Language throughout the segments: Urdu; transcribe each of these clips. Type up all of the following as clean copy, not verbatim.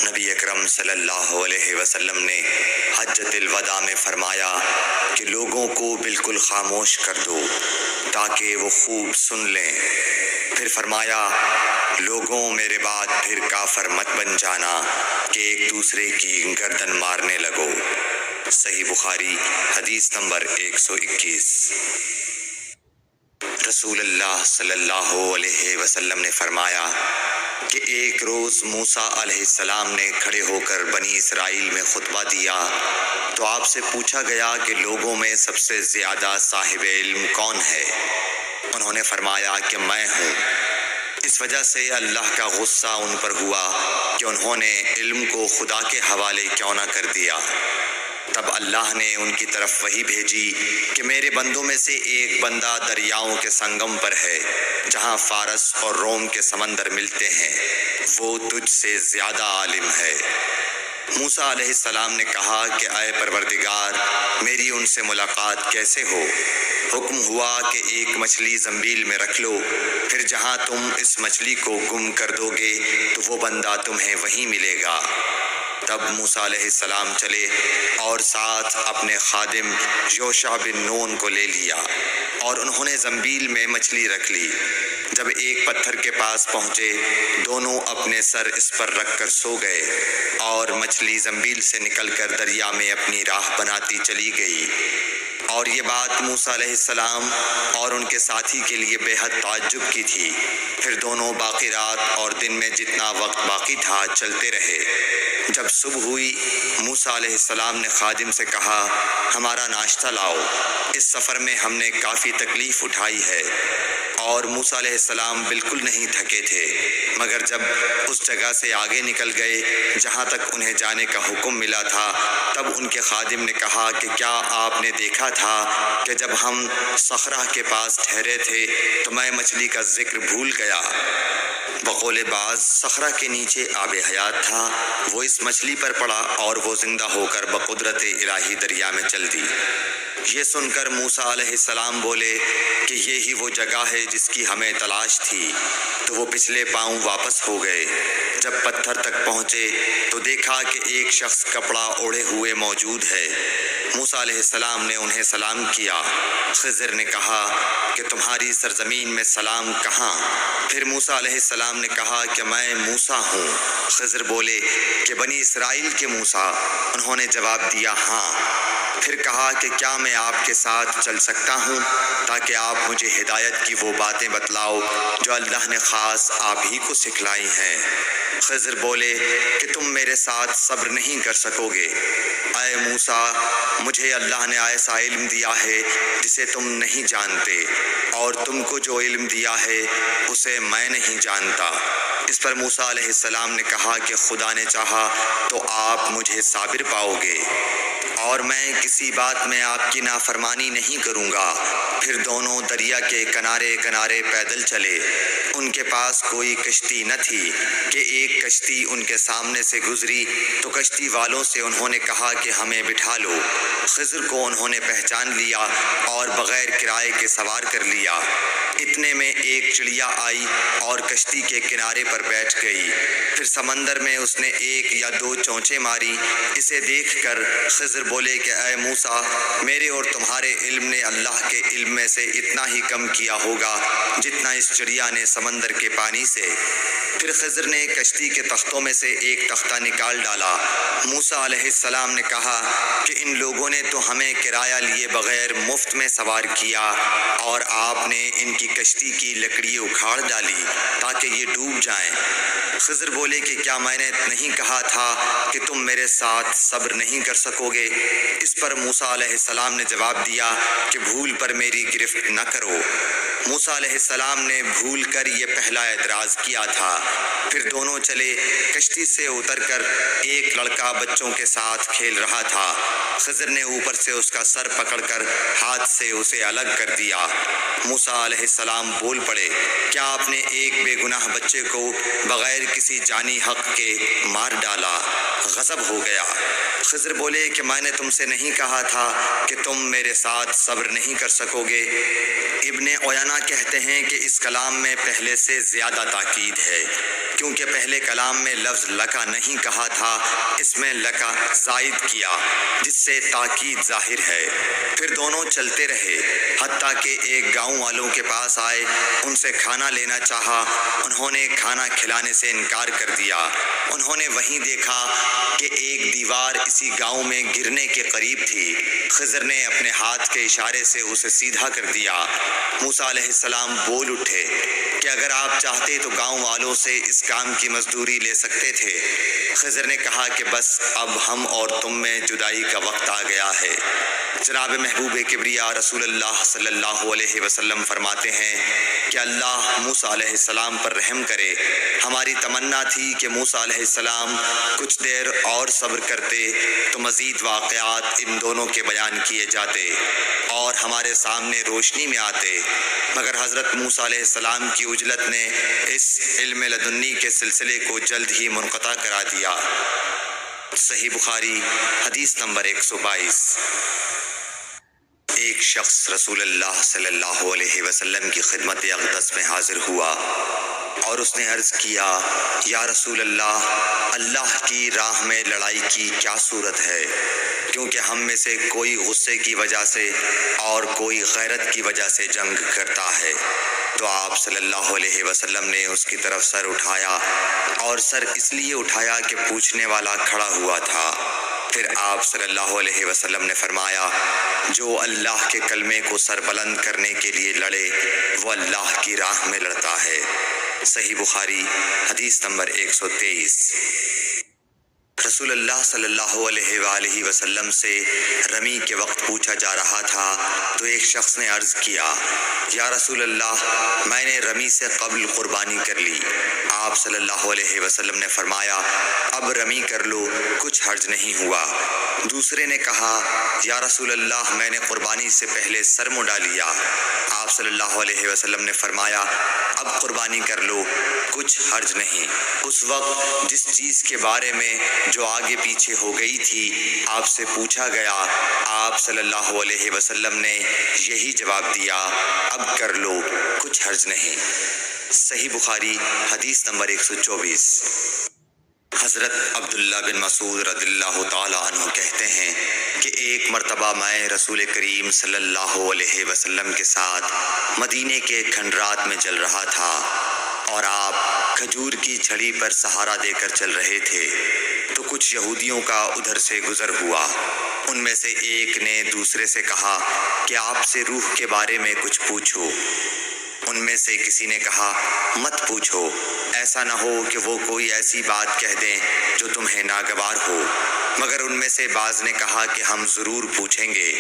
نبی اکرم صلی اللہ علیہ وسلم نے حجۃ الوداع میں فرمایا کہ لوگوں کو بالکل خاموش کر دو تاکہ وہ خوب سن لیں۔ پھر فرمایا، لوگوں میرے بعد پھر کافر مت بن جانا کہ ایک دوسرے کی گردن مارنے لگو۔ صحیح بخاری حدیث نمبر 121۔ رسول اللہ صلی اللہ علیہ وسلم نے فرمایا کہ ایک روز موسیٰ علیہ السلام نے کھڑے ہو کر بنی اسرائیل میں خطبہ دیا تو آپ سے پوچھا گیا کہ لوگوں میں سب سے زیادہ صاحب علم کون ہے؟ انہوں نے فرمایا کہ میں ہوں۔ اس وجہ سے اللہ کا غصہ ان پر ہوا کہ انہوں نے علم کو خدا کے حوالے کیوں نہ کر دیا۔ تب اللہ نے ان کی طرف وحی بھیجی کہ میرے بندوں میں سے ایک بندہ دریاؤں کے سنگم پر ہے جہاں فارس اور روم کے سمندر ملتے ہیں، وہ تجھ سے زیادہ عالم ہے۔ موسیٰ علیہ السلام نے کہا کہ اے پروردگار، میری ان سے ملاقات کیسے ہو؟ حکم ہوا کہ ایک مچھلی زنبیل میں رکھ لو، پھر جہاں تم اس مچھلی کو گم کر دو گے تو وہ بندہ تمہیں وہیں ملے گا۔ تب موسیٰ علیہ السلام چلے اور ساتھ اپنے خادم یوشع بن نون کو لے لیا اور انہوں نے زنبیل میں مچھلی رکھ لی۔ جب ایک پتھر کے پاس پہنچے، دونوں اپنے سر اس پر رکھ کر سو گئے اور مچھلی زنبیل سے نکل کر دریا میں اپنی راہ بناتی چلی گئی۔ اور یہ بات موسیٰ علیہ السلام اور ان کے ساتھی کے لیے بے حد تعجب کی تھی۔ پھر دونوں باقی رات اور دن میں جتنا وقت باقی تھا چلتے رہے۔ جب صبح ہوئی، موسیٰ علیہ السلام نے خادم سے کہا، ہمارا ناشتہ لاؤ، اس سفر میں ہم نے کافی تکلیف اٹھائی ہے۔ اور موسیٰ علیہ السلام بالکل نہیں تھکے تھے، مگر جب اس جگہ سے آگے نکل گئے جہاں تک انہیں جانے کا حکم ملا تھا، تب ان کے خادم نے کہا کہ کیا آپ نے دیکھا تھا کہ جب ہم صخرہ کے پاس ٹھہرے تھے تو میں مچھلی کا ذکر بھول گیا؟ بقول بعض صخرہ کے نیچے آب حیات تھا، وہ اس مچھلی پر پڑا اور وہ زندہ ہو کر بقدرت الہی دریا میں چل دی۔ یہ سن کر موسیٰ علیہ السلام بولے کہ یہی وہ جگہ ہے جس کی ہمیں تلاش تھی، تو وہ پچھلے پاؤں واپس ہو گئے۔ جب پتھر تک پہنچے تو دیکھا کہ ایک شخص کپڑا اوڑھے ہوئے موجود ہے۔ موسیٰ علیہ السلام نے انہیں سلام کیا۔ خضر نے کہا کہ تمہاری سرزمین میں سلام کہاں؟ پھر موسیٰ علیہ السلام نے کہا کہ میں موسیٰ ہوں۔ خضر بولے کہ بنی اسرائیل کے موسیٰ؟ انہوں نے جواب دیا، ہاں۔ پھر کہا کہ کیا میں آپ کے ساتھ چل سکتا ہوں تاکہ آپ مجھے ہدایت کی وہ باتیں بتلاؤ جو اللہ نے خاص آپ ہی کو سکھلائی ہیں؟ خضر بولے کہ تم میرے ساتھ صبر نہیں کر سکو گے۔ اے موسیٰ، مجھے اللہ نے ایسا علم دیا ہے جسے تم نہیں جانتے، اور تم کو جو علم دیا ہے اسے میں نہیں جانتا۔ اس پر موسیٰ علیہ السلام نے کہا کہ خدا نے چاہا تو آپ مجھے صابر پاؤ گے، اور میں کسی بات میں آپ کی نافرمانی نہیں کروں گا۔ پھر دونوں دریا کے کنارے کنارے پیدل چلے۔ ان کے پاس کوئی کشتی نہ تھی کہ ایک کشتی ان کے سامنے سے گزری تو کشتی والوں سے انہوں نے کہا کہ ہمیں بٹھا لو۔ خضر کو انہوں نے پہچان لیا اور بغیر کرائے کے سوار کر لیا۔ اتنے میں ایک چڑیا آئی اور کشتی کے کنارے پر بیٹھ گئی۔ پھر سمندر میں اس نے ایک یا دو چونچیں ماری۔ اسے دیکھ کر خضر بولے کہ اے موسیٰ، میرے اور تمہارے علم نے اللہ کے علم میں سے اتنا ہی کم کیا ہوگا جتنا اس چڑیا نے سمندر کے پانی سے۔ پھر خضر نے کشتی کے تختوں میں سے ایک تختہ نکال ڈالا۔ موسیٰ علیہ السلام نے کہا کہ ان لوگوں نے تو ہمیں کرایہ لیے بغیر مفت میں سوار کیا، اور آپ نے ان کی کشتی کی لکڑی اکھاڑ ڈالی تاکہ یہ ڈوب جائیں۔ خضر بولے کہ کیا میں نے نہیں کہا تھا کہ تم میرے ساتھ صبر نہیں کر سکو گے؟ اس پر موسیٰ علیہ السلام نے جواب دیا کہ بھول پر میری گرفت نہ کرو۔ موسیٰ علیہ السلام نے بھول کر یہ پہلا اعتراض کیا تھا۔ پھر دونوں چلے۔ کشتی سے اتر کر ایک لڑکا لڑکا بچوں کے ساتھ کھیل رہا تھا۔ خضر نے اوپر سے اس کا سر پکڑ کر ہاتھ سے اسے الگ کر دیا۔ موسیٰ علیہ السلام بول پڑے، کیا آپ نے ایک بے گناہ بچے کو بغیر کسی جانی حق کے مار ڈالا؟ غضب ہو گیا۔ خضر بولے کہ میں نے تم سے نہیں کہا تھا کہ تم میرے ساتھ صبر نہیں کر سکو گے؟ ابن عیینہ کہتے ہیں کہ اس کلام میں پہلے سے زیادہ تاکید ہے، کیونکہ پہلے کلام میں لفظ لکا نہیں کہا تھا، اس میں لکا زائد کیا، جس سے تاکید ظاہر ہے۔ پھر دونوں چلتے رہے، حتیٰ کہ ایک گاؤں والوں کے پاس آئے، ان سے کھانا لینا چاہا، انہوں نے کھانا کھلانے سے انکار کر دیا۔ انہوں نے وہیں دیکھا کہ ایک دیوار اسی گاؤں میں گرنے کے قریب تھی۔ خضر نے اپنے ہاتھ کے اشارے سے اسے سیدھا کر دیا۔ موسیٰ علیہ السلام بول اٹھے کہ اگر آپ چاہتے تو گاؤں والوں سے اس کام کی مزدوری لے سکتے تھے۔ خضر نے کہا کہ بس اب ہم اور تم میں جدائی کا وقت آ گیا ہے۔ جناب محبوب کبریا رسول اللہ صلی اللہ علیہ وسلم فرماتے ہیں کہ اللہ موسیٰ علیہ السلام پر رحم کرے۔ ہماری تمنا تھی کہ موسیٰ علیہ السلام کچھ دیر اور صبر کرتے تو مزید واقعات ان دونوں کے بیان کیے جاتے اور ہمارے سامنے روشنی میں آتے، مگر حضرت موسیٰ علیہ السلام کی عجلت نے اس علم لدنی کے سلسلے کو جلد ہی منقطع کرا دیا۔ صحیح بخاری حدیث نمبر 122۔ ایک شخص رسول اللہ صلی اللہ علیہ وسلم کی خدمت اقدس میں حاضر ہوا اور اس نے عرض کیا، یا رسول اللہ، اللہ کی راہ میں لڑائی کی کیا صورت ہے؟ کیونکہ ہم میں سے کوئی غصے کی وجہ سے اور کوئی غیرت کی وجہ سے جنگ کرتا ہے۔ تو آپ صلی اللہ علیہ وسلم نے اس کی طرف سر اٹھایا، اور سر اس لیے اٹھایا کہ پوچھنے والا کھڑا ہوا تھا۔ پھر آپ صلی اللہ علیہ وسلم نے فرمایا، جو اللہ کے کلمے کو سر بلند کرنے کے لیے لڑے وہ اللہ کی راہ میں لڑتا ہے۔ صحیح بخاری حدیث نمبر 123۔ رسول اللہ صلی اللہ علیہ وآلہ وسلم سے رمی کے وقت پوچھا جا رہا تھا تو ایک شخص نے عرض کیا، یا رسول اللہ، میں نے رمی سے قبل قربانی کر لی۔ آپ صلی اللہ علیہ وسلم نے فرمایا، اب رمی کر لو، کچھ حرج نہیں ہوا۔ دوسرے نے کہا، یا رسول اللہ، میں نے قربانی سے پہلے سر منڈا لیا۔ آپ صلی اللہ علیہ وسلم نے فرمایا، اب قربانی کر لو، کچھ حرج نہیں۔ اس وقت جس چیز کے بارے میں جو آگے پیچھے ہو گئی تھی آپ سے پوچھا گیا، آپ صلی اللہ علیہ وسلم نے یہی جواب دیا، اب کر لو، کچھ حرج نہیں۔ صحیح بخاری حدیث نمبر 124۔ حضرت عبداللہ بن مسعود رضی اللہ تعالی عنہ کہتے ہیں کہ ایک مرتبہ میں رسول کریم صلی اللہ علیہ وسلم کے ساتھ مدینے کے کھنڈرات میں چل رہا تھا اور آپ کھجور کی چھڑی پر سہارا دے کر چل رہے تھے، تو کچھ یہودیوں کا ادھر سے گزر ہوا۔ ان میں سے ایک نے دوسرے سے کہا کہ آپ سے روح کے بارے میں کچھ پوچھو۔ ان میں سے کسی نے کہا، مت پوچھو، ایسا نہ ہو کہ وہ کوئی ایسی بات کہہ دیں جو تمہیں ناگوار ہو۔ مگر ان میں سے بعض نے کہا کہ ہم ضرور پوچھیں گے۔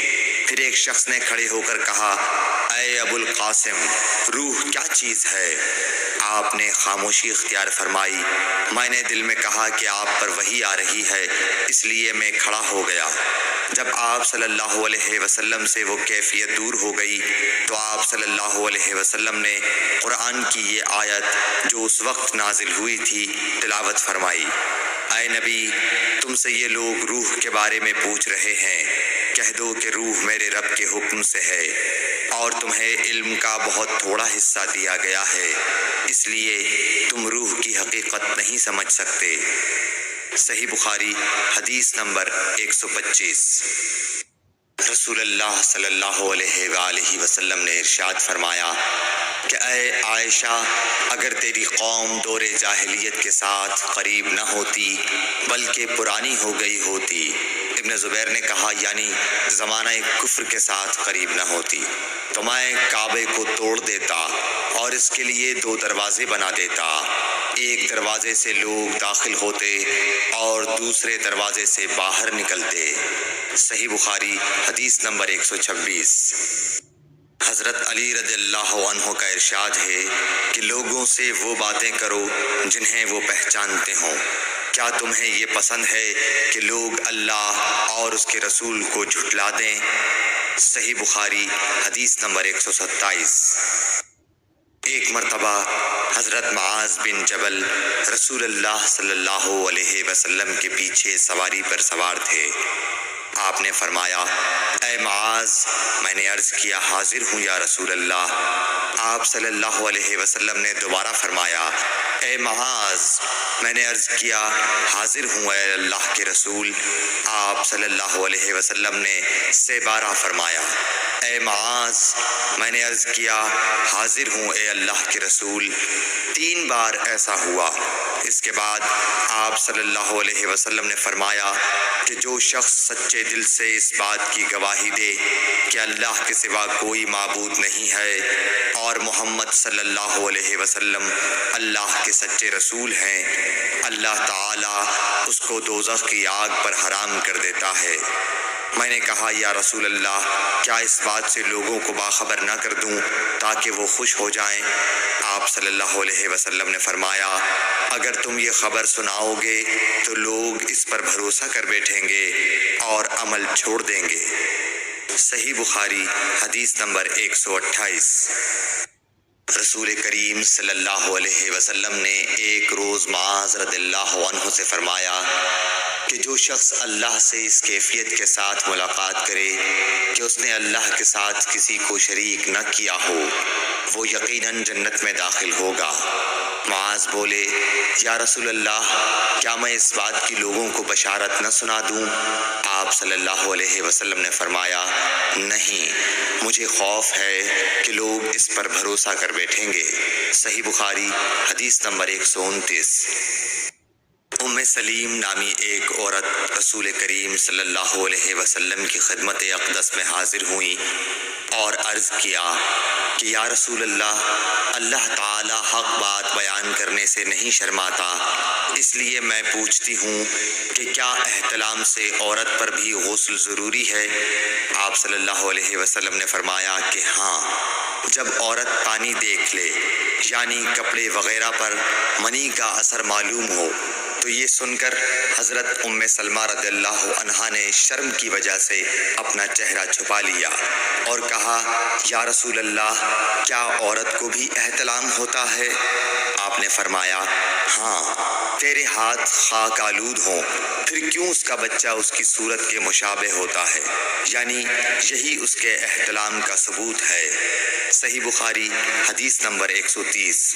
پھر ایک شخص نے کھڑے ہو کر کہا، اے ابو القاسم، روح کیا چیز ہے؟ آپ نے خاموشی اختیار فرمائی۔ میں نے دل میں کہا کہ آپ پر وحی آ رہی ہے، اس لیے میں کھڑا ہو گیا۔ جب آپ صلی اللہ علیہ وسلم سے وہ کیفیت دور ہو گئی تو آپ صلی اللہ علیہ وسلم نے قرآن کی یہ آیت جو اس وقت نازل ہوئی تھی تلاوت فرمائی، اے نبی، تم سے یہ لوگ روح کے بارے میں پوچھ رہے ہیں، کہہ دو کہ روح میرے رب کے حکم سے ہے اور تمہیں علم کا بہت تھوڑا حصہ دیا گیا ہے، اس لیے تم روح کی حقیقت نہیں سمجھ سکتے۔ صحیح بخاری حدیث نمبر 125۔ رسول اللہ صلی اللہ علیہ وآلہ وسلم نے ارشاد فرمایا کہ اے عائشہ، اگر تیری قوم دور جاہلیت کے ساتھ قریب نہ ہوتی بلکہ پرانی ہو گئی ہوتی، ابن زبیر نے کہا یعنی زمانہ کفر کے ساتھ قریب نہ ہوتی، تو میں کعبے کو توڑ دیتا اور اس کے لیے 2 دروازے بنا دیتا، ایک دروازے سے لوگ داخل ہوتے اور دوسرے دروازے سے باہر نکلتے۔ صحیح بخاری حدیث نمبر 126۔ حضرت علی رضی اللہ عنہ کا ارشاد ہے کہ لوگوں سے وہ باتیں کرو جنہیں وہ پہچانتے ہوں۔ کیا تمہیں یہ پسند ہے کہ لوگ اللہ اور اس کے رسول کو جھٹلا دیں؟ صحیح بخاری حدیث نمبر 127۔ ایک مرتبہ حضرت معاذ بن جبل رسول اللہ صلی اللہ علیہ وسلم کے پیچھے سواری پر سوار تھے۔ آپ نے فرمایا، اے معاذ، میں نے عرض کیا حاضر ہوں یا رسول اللہ۔ آپ صلی اللہ علیہ وسلم نے دوبارہ فرمایا، اے معاذ، میں نے عرض کیا حاضر ہوں اے اللہ کے رسول۔ آپ صلی اللہ علیہ وسلم نے 12 فرمایا، اے معاذ، میں نے عرض کیا حاضر ہوں اے اللہ کے رسول۔ 3 بار ایسا ہوا۔ اس کے بعد آپ صلی اللہ علیہ وسلم نے فرمایا کہ جو شخص سچے دل سے اس بات کی گواہی دے کہ اللہ کے سوا کوئی معبود نہیں ہے اور محمد صلی اللہ علیہ وسلم اللہ کے سچے رسول ہیں، اللہ تعالیٰ اس کو دوزخ کی آگ پر حرام کر دیتا ہے۔ میں نے کہا، یا رسول اللہ، کیا اس بات سے لوگوں کو باخبر نہ کر دوں تاکہ وہ خوش ہو جائیں؟ آپ صلی اللہ علیہ وسلم نے فرمایا، اگر تم یہ خبر سناؤ گے تو لوگ اس پر بھروسہ کر بیٹھیں گے اور عمل چھوڑ دیں گے۔ صحیح بخاری حدیث نمبر 128۔ رسول کریم صلی اللہ علیہ وسلم نے ایک روز معاذ رضی اللہ عنہ سے فرمایا کہ جو شخص اللہ سے اس کیفیت کے ساتھ ملاقات کرے کہ اس نے اللہ کے ساتھ کسی کو شریک نہ کیا ہو، وہ یقیناً جنت میں داخل ہوگا۔ معاذ بولے، یا رسول اللہ، کیا میں اس بات کی لوگوں کو بشارت نہ سنا دوں؟ آپ صلی اللہ علیہ وسلم نے فرمایا، نہیں، مجھے خوف ہے کہ لوگ اس پر بھروسہ کر بیٹھیں گے۔ صحیح بخاری حدیث نمبر 129۔ ام سلیم نامی ایک عورت رسول کریم صلی اللہ علیہ وسلم کی خدمت اقدس میں حاضر ہوئی اور عرض کیا کہ یا رسول اللہ، اللہ تعالی حق بات بیان کرنے سے نہیں شرماتا، اس لیے میں پوچھتی ہوں کہ کیا احتلام سے عورت پر بھی غسل ضروری ہے؟ آپ صلی اللہ علیہ وسلم نے فرمایا کہ ہاں، جب عورت پانی دیکھ لے، یعنی کپڑے وغیرہ پر منی کا اثر معلوم ہو۔ تو یہ سن کر حضرت ام سلمہ رضی اللہ عنہا نے شرم کی وجہ سے اپنا چہرہ چھپا لیا اور کہا، یا رسول اللہ، کیا عورت کو بھی احتلام ہوتا ہے؟ آپ نے فرمایا، ہاں، تیرے ہاتھ خاک آلود ہوں، پھر کیوں اس کا بچہ اس کی صورت کے مشابہ ہوتا ہے؟ یعنی یہی اس کے احتلام کا ثبوت ہے۔ صحیح بخاری حدیث نمبر 130۔